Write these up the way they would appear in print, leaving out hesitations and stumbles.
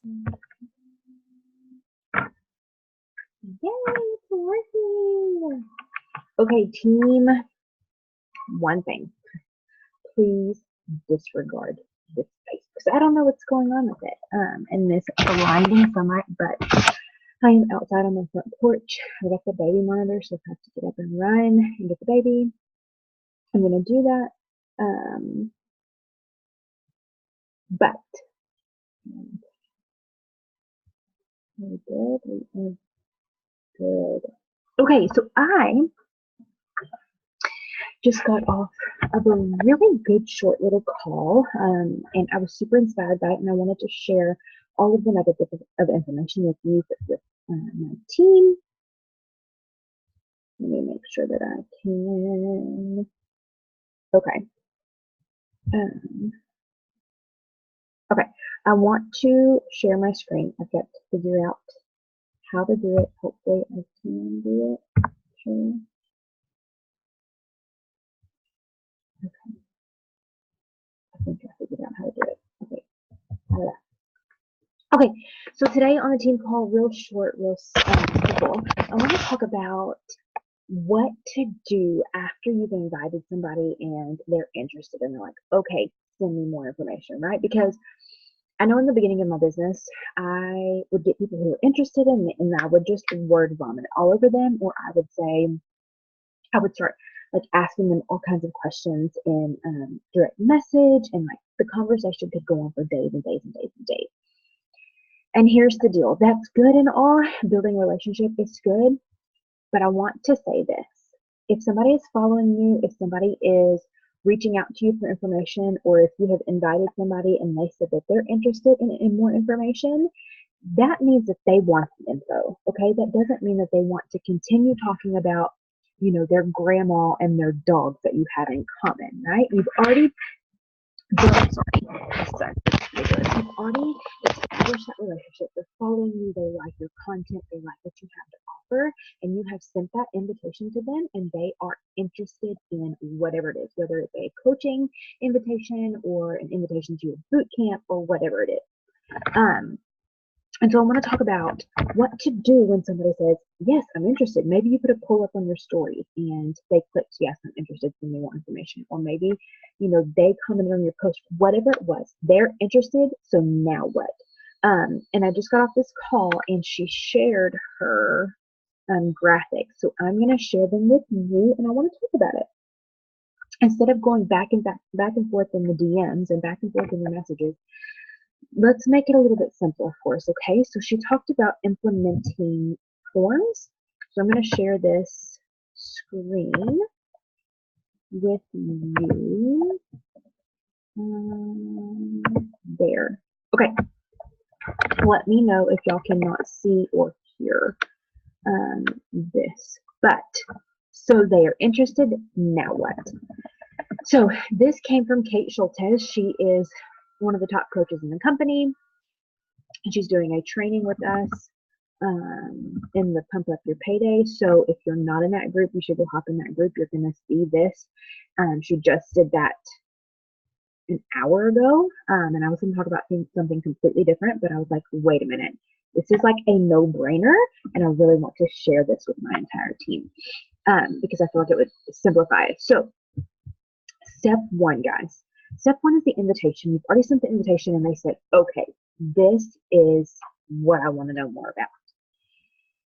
Yay, it's working. Okay, team, one thing. Please disregard this space because I don't know what's going on with it. And this blinding sunlight, but I am outside on my front porch. I got the baby monitor, so I have to get up and run and get the baby. I'm gonna do that. But we good. We are good. Okay, so I just got off of a really good short little call, and I was super inspired by it, and I wanted to share all of the nuggets of information with you, with my team. Let me make sure that I can. Okay. Okay. I want to share my screen. I've got to figure out how to do it. Hopefully, I can do it. Sure. Okay. I think I figured out how to do it. Okay. Okay, so today on the team call, real short, real simple, I want to talk about what to do after you've invited somebody and they're interested and they're like, okay, send me more information, right? Because I know in the beginning of my business, I would get people who were interested in it and I would just word vomit all over them, or I would start like asking them all kinds of questions in direct message, and like the conversation could go on for days and days and days and days. And here's the deal. That's good and all. Building a relationship is good. But I want to say this. If somebody is following you, if somebody is reaching out to you for information, or if you have invited somebody and they said that they're interested in more information, that means that they want the info. Okay. That doesn't mean that they want to continue talking about, their grandma and their dogs that you have in common, right? You've already You've already established that relationship. They're following you. They like your content. They like what you have to offer. And you have sent that invitation to them and they are interested in whatever it is, whether it's a coaching invitation or an invitation to a boot camp or whatever it is. And so I want to talk about what to do when somebody says, yes, I'm interested. Maybe you put a poll up on your story and they clicked, yes, I'm interested, send me more information. Or maybe, they commented on your post, whatever it was, they're interested. So now what? And I just got off this call and she shared her graphics. So I'm going to share them with you and I want to talk about it. Instead of going back and forth in the DMs and back and forth in the messages, let's make it a little bit simpler for us, okay? So she talked about implementing forms. So I'm going to share this screen with you. There. Okay. Let me know if y'all cannot see or hear this. But, so they are interested. Now what? So this came from Kate Schultes. She is one of the top coaches in the company. And she's doing a training with us in the Pump Up Your Payday. So if you're not in that group, you should go hop in that group. You're going to see this. She just did that an hour ago. And I was going to talk about something completely different, but I was like, wait a minute. This is like a no-brainer. And I really want to share this with my entire team because I feel like it would simplify it. So step one, guys. Step one is the invitation. You've already sent the invitation and they said, okay, this is what I want to know more about.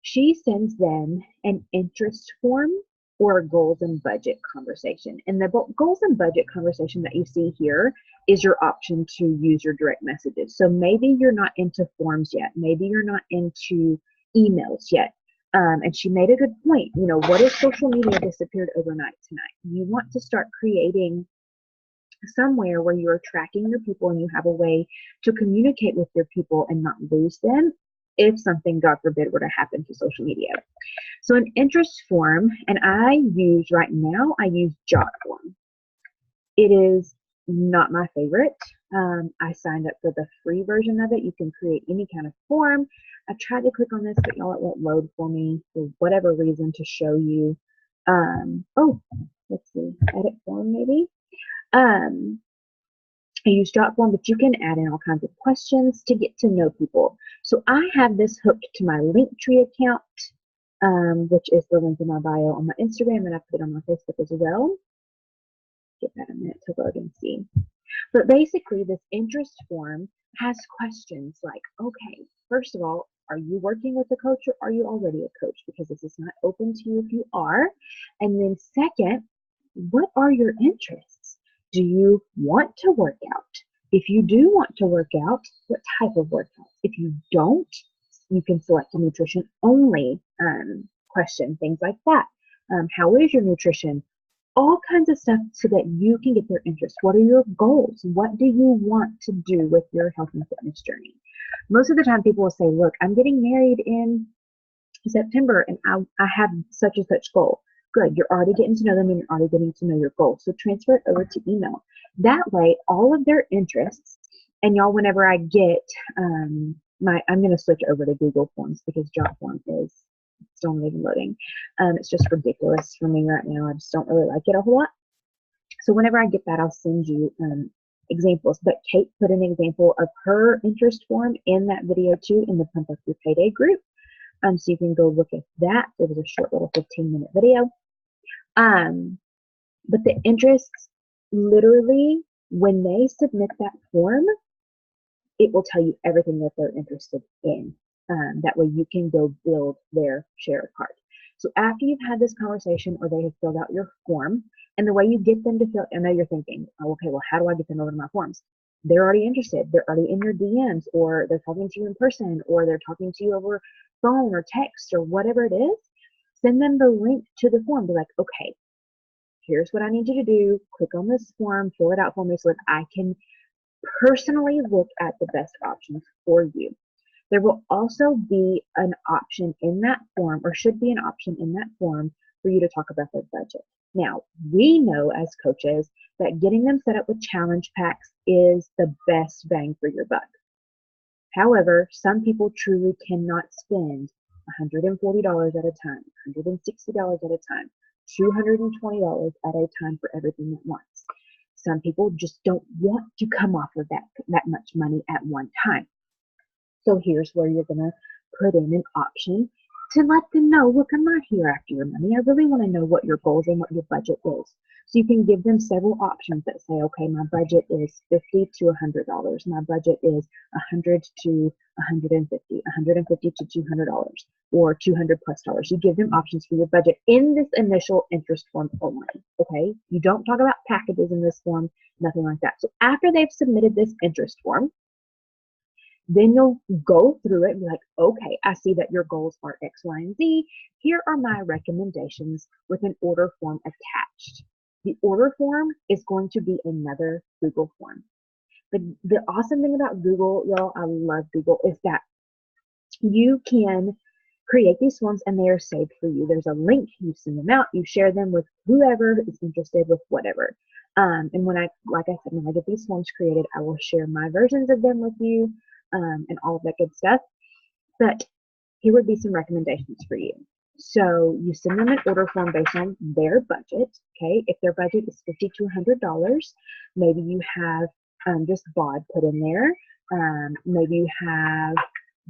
She sends them an interest form or a goals and budget conversation. And the goals and budget conversation that you see here is your option to use your direct messages. So maybe you're not into forms yet. Maybe you're not into emails yet. And she made a good point. What if social media disappeared overnight tonight? You want to start creating somewhere where you're tracking your people and you have a way to communicate with your people and not lose them if something, God forbid, were to happen to social media. So an interest form, and I use Jotform. It is not my favorite. I signed up for the free version of it. You can create any kind of form. I tried to click on this, but y'all, it won't load for me for whatever reason to show you. Let's see, edit form maybe. I use Jotform, but you can add in all kinds of questions to get to know people. So I have this hooked to my Linktree account, which is the link in my bio on my Instagram, and I put it on my Facebook as well. Give that a minute to load and see. But basically, this interest form has questions like, okay, first of all, are you working with a coach or are you already a coach? Because this is not open to you if you are. And then second, what are your interests? Do you want to work out? If you do want to work out, what type of workout? If you don't, you can select a nutrition only question, things like that. How is your nutrition? All kinds of stuff so that you can get their interest. What are your goals? What do you want to do with your health and fitness journey? Most of the time people will say, look, I'm getting married in September and I have such and such goal. Good, you're already getting to know them and you're already getting to know your goals. So transfer it over to email. That way, all of their interests, and y'all, whenever I get I'm going to switch over to Google Forms because Jotform is still not even loading. It's just ridiculous for me right now. I just don't really like it a whole lot. So whenever I get that, I'll send you examples. But Kate put an example of her interest form in that video too in the Pump Up Your Payday group. So you can go look at that. It was a short little 15-minute video. But the interests, literally, when they submit that form, it will tell you everything that they're interested in. That way you can go build their share card. So after you've had this conversation or they have filled out your form, and the way you get them to fill, I know you're thinking, oh, okay, well, how do I get them over to my forms? They're already interested. They're already in your DMs, or they're talking to you in person, or they're talking to you over phone or text or whatever it is. Send them the link to the form. Be like, okay, here's what I need you to do. Click on this form, fill it out for me so that I can personally look at the best options for you. There will also be an option in that form, or should be an option in that form, for you to talk about their budget. Now, we know as coaches that getting them set up with challenge packs is the best bang for your buck. However, some people truly cannot spend $140 at a time, $160 at a time, $220 at a time for everything at once. Some people just don't want to come off of that much money at one time. So here's where you're going to put in an option to let them know, look, I'm not here after your money. I really want to know what your goals and what your budget is. So you can give them several options that say, okay, my budget is $50 to $100. My budget is $100 to $150, $150 to $200, or $200 plus dollars. You give them options for your budget in this initial interest form only, okay? You don't talk about packages in this form, nothing like that. So after they've submitted this interest form, then you'll go through it and be like, okay, I see that your goals are X, Y, and Z. Here are my recommendations with an order form attached. The order form is going to be another Google form. The awesome thing about Google, y'all, I love Google, is that you can create these forms and they are saved for you. There's a link, you send them out, you share them with whoever is interested with whatever. And when like I said, when I get these forms created, I will share my versions of them with you. And all of that good stuff. But here would be some recommendations for you. So you send them an order form based on their budget. Okay, if their budget is $50 to $100, maybe you have just BOD put in there. Maybe you have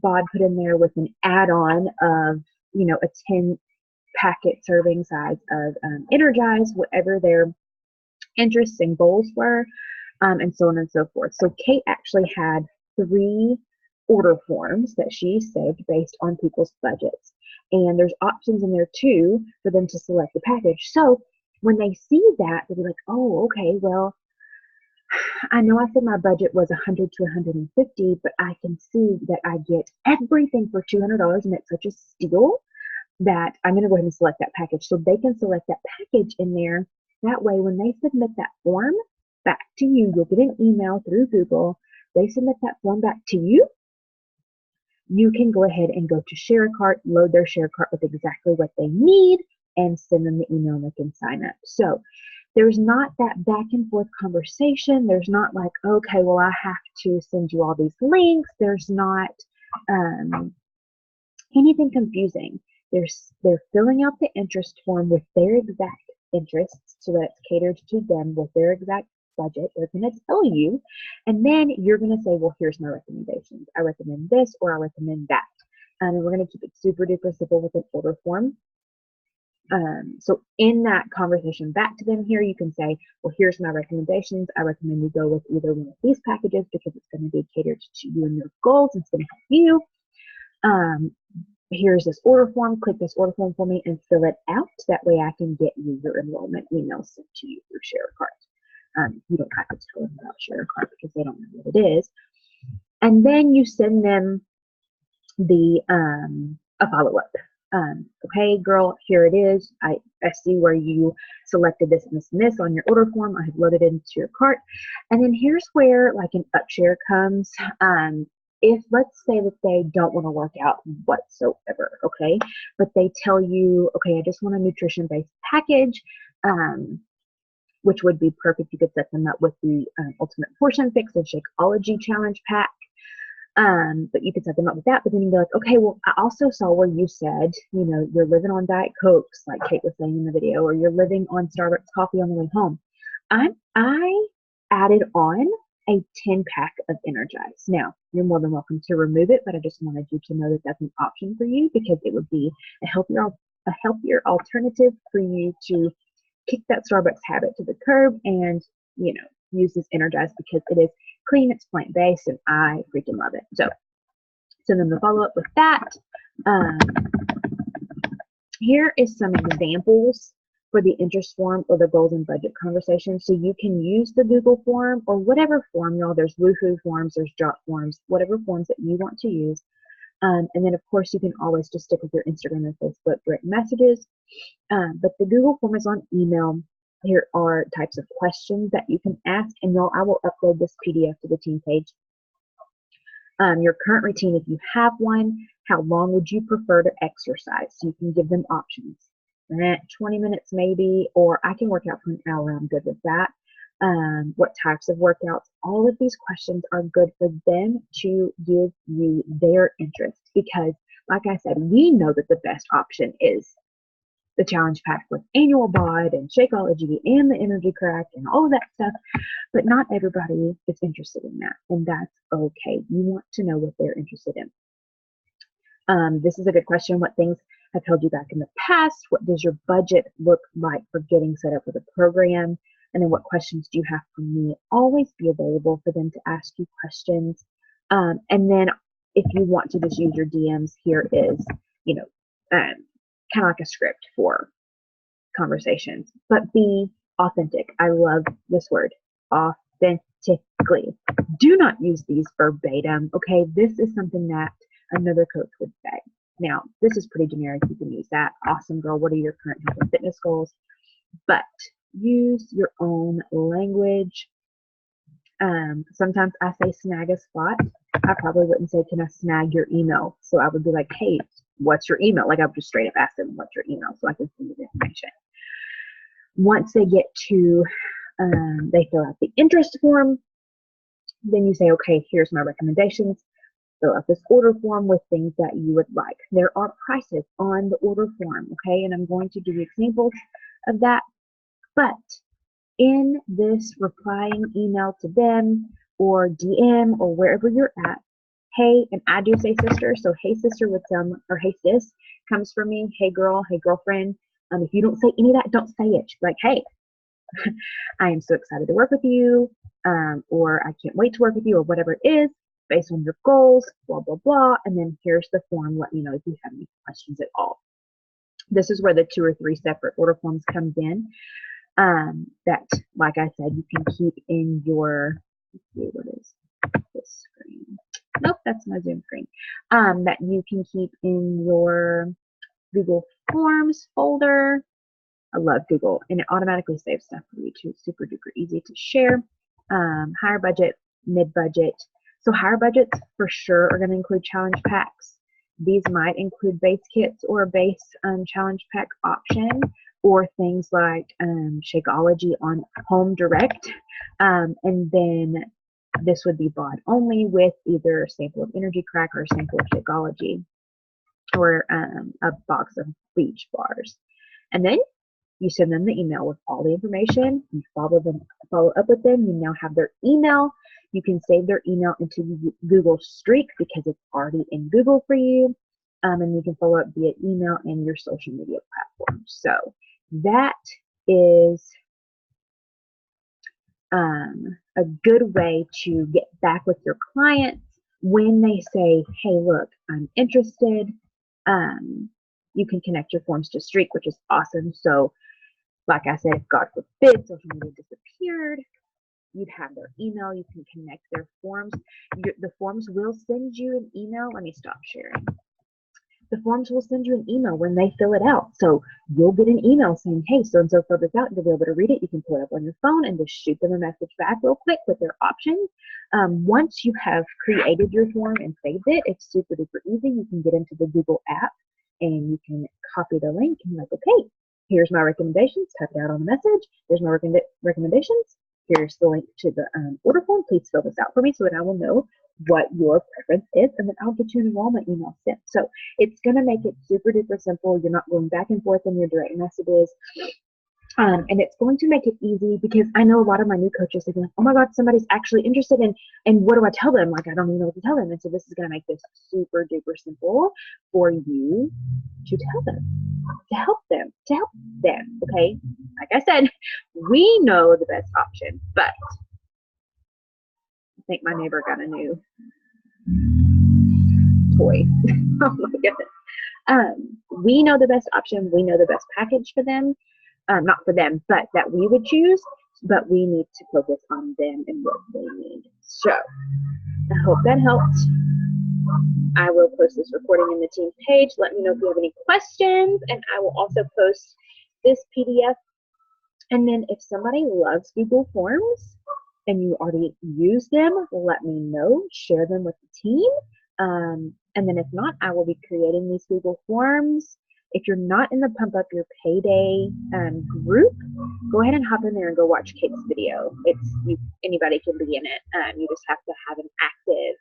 BOD put in there with an add-on of, a 10 packet serving size of Energize, whatever their interests and goals were, and so on and so forth. So Kate actually had 3 order forms that she saved based on people's budgets. And there's options in there too for them to select the package. So when they see that, they'll be like, oh, okay, well, I know I said my budget was $100 to $150, but I can see that I get everything for $200, and it's such a steal that I'm going to go ahead and select that package. So they can select that package in there. That way, when they submit that form back to you, you'll get an email through Google. They submit that form back to you. You can go ahead and go to share a cart, load their share cart with exactly what they need, and send them the email and they can sign up. So there's not that back and forth conversation. There's not like, okay, well, I have to send you all these links. There's not anything confusing. They're filling out the interest form with their exact interests so that it's catered to them with their exact budget. They're going to tell you, and then you're going to say, well, here's my recommendations. I recommend this, or I recommend that. And we're going to keep it super duper simple with an order form. So in that conversation back to them here, you can say, well, here's my recommendations. I recommend you go with either one of these packages because it's going to be catered to you and your goals. It's going to help you. Here's this order form. Click this order form for me and fill it out. That way I can get you your enrollment email sent to you through ShareAcart. You don't have to tell them about ShareAcart because they don't know what it is. And then you send them the a follow-up. Okay, girl, here it is. I see where you selected this and this and this on your order form. I have loaded it into your cart. And then here's where like an upshare comes. If let's say that they don't want to work out whatsoever, okay, but they tell you, okay, I just want a nutrition-based package, which would be perfect. You could set them up with the Ultimate Portion Fix and Shakeology Challenge Pack. But you could set them up with that, but then you'd be like, okay, well, I also saw where you said, you know, you're living on Diet Cokes, like Kate was saying in the video, or you're living on Starbucks coffee on the way home. I added on a 10-pack of Energize. Now, you're more than welcome to remove it, but I just wanted you to know that that's an option for you because it would be a healthier alternative for you to kick that Starbucks habit to the curb and, you know, use this Energize because it is clean, it's plant-based, and I freaking love it. So send them the follow-up with that. Here is some examples for the interest form or the goals and budget conversation. So you can use the Google form or whatever form, y'all. There's Woohoo forms, there's Jot forms, whatever forms that you want to use. And then, of course, you can always just stick with your Instagram and Facebook direct messages. But the Google form is on email. Here are types of questions that you can ask, and y'all, I will upload this PDF to the team page. Your current routine, if you have one, how long would you prefer to exercise? So you can give them options. 20 minutes maybe, or I can work out for an hour, I'm good with that. What types of workouts? All of these questions are good for them to give you their interest because, like I said, we know that the best option is the challenge pack with annual bod and Shakeology and the energy crack and all of that stuff, but not everybody is interested in that, and that's okay. You want to know what they're interested in. This is a good question. What things have held you back in the past? What does your budget look like for getting set up with a program? And then what questions do you have for me? Always be available for them to ask you questions. And then if you want to just use your DMs, here is, you know, kind of like a script for conversations, but be authentic. I love this word, authentically. Do not use these verbatim, okay? This is something that another coach would say. Now, this is pretty generic. You can use that. Awesome, girl. What are your current health and fitness goals? But use your own language. Sometimes I say snag a spot. I probably wouldn't say, can I snag your email? So I would be like, hey, what's your email? Like I would just straight up ask them, what's your email? So I can send you the information. Once they get to, they fill out the interest form, then you say, okay, here's my recommendations. Fill out this order form with things that you would like. There are prices on the order form, okay? And I'm going to give you examples of that. But in this replying email to them or DM or wherever you're at, hey, and I do say sister, so hey sister would sound, or hey sis comes from me, hey girl, hey girlfriend. If you don't say any of that, don't say it. Like, hey, I am so excited to work with you, or I can't wait to work with you, or whatever it is, based on your goals, blah, blah, blah. And then here's the form. Let me know if you have any questions at all. This is where the 2 or 3 separate order forms comes in. That, like I said, you can keep in your, let's see, what is this screen? Nope, that's my Zoom screen. That you can keep in your Google Forms folder. I love Google, and it automatically saves stuff for you too. Super duper easy to share. Higher budget, mid budget. So higher budgets for sure are going to include challenge packs. These might include base kits or a base challenge pack option, or things like Shakeology on Home Direct. And then this would be bought only with either a sample of Energy Crack or a sample of Shakeology, or a box of Beach bars. And then You send them the email with all the information. You follow up with them. You now have their email. You can save their email into Google Streak because it's already in Google for you. And you can follow up via email and your social media platforms. So that is a good way to get back with your clients when they say, hey, look, I'm interested. You can connect your forms to Streak, which is awesome. So like I said, if God forbid social media disappeared, you'd have their email. You can connect their forms. The forms will send you an email. Let me stop sharing. The forms will send you an email when they fill it out. So you'll get an email saying, hey, so-and-so filled this out. You'll be able to read it. You can pull it up on your phone and just shoot them a message back real quick with their options. Once you have created your form and saved it, it's super duper easy. You can get into the Google app and you can copy the link and like, okay, here's my recommendations. Type it out on the message. Here's my recommendations. Here's the link to the order form. Please fill this out for me so that I will know what your preference is, and then I'll get you an enrollment email sent. So it's going to make it super duper simple. You're not going back and forth in your direct messages. And it's going to make it easy because I know a lot of my new coaches are like, oh my God, somebody's actually interested in, and what do I tell them? Like, I don't even know what to tell them. And so this is going to make this super duper simple for you to tell them, to help them. Okay. Like I said, we know the best option, but I think my neighbor got a new toy. Oh my goodness. We know the best option. We know the best package for them. Not for them, but that we would choose, but we need to focus on them and what they need. So I hope that helped. I will post this recording in the team's page. Let me know if you have any questions, and I will also post this PDF. And then if somebody loves Google Forms and you already use them, let me know, share them with the team. And then if not, I will be creating these Google Forms. If you're not in the Pump Up Your Payday group, go ahead and hop in there and go watch Kate's video. Anybody can be in it. You just have to have an active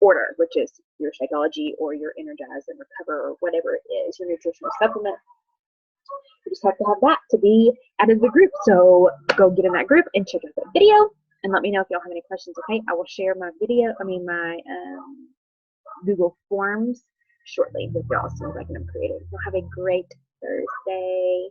order, which is your Shakeology or your Energize and Recover or whatever it is, your nutritional supplement. You just have to have that to be added to the group. So go get in that group and check out that video and let me know if y'all have any questions. Okay, I will share my my Google Forms shortly with y'all as soon as I get them created. So have a great Thursday.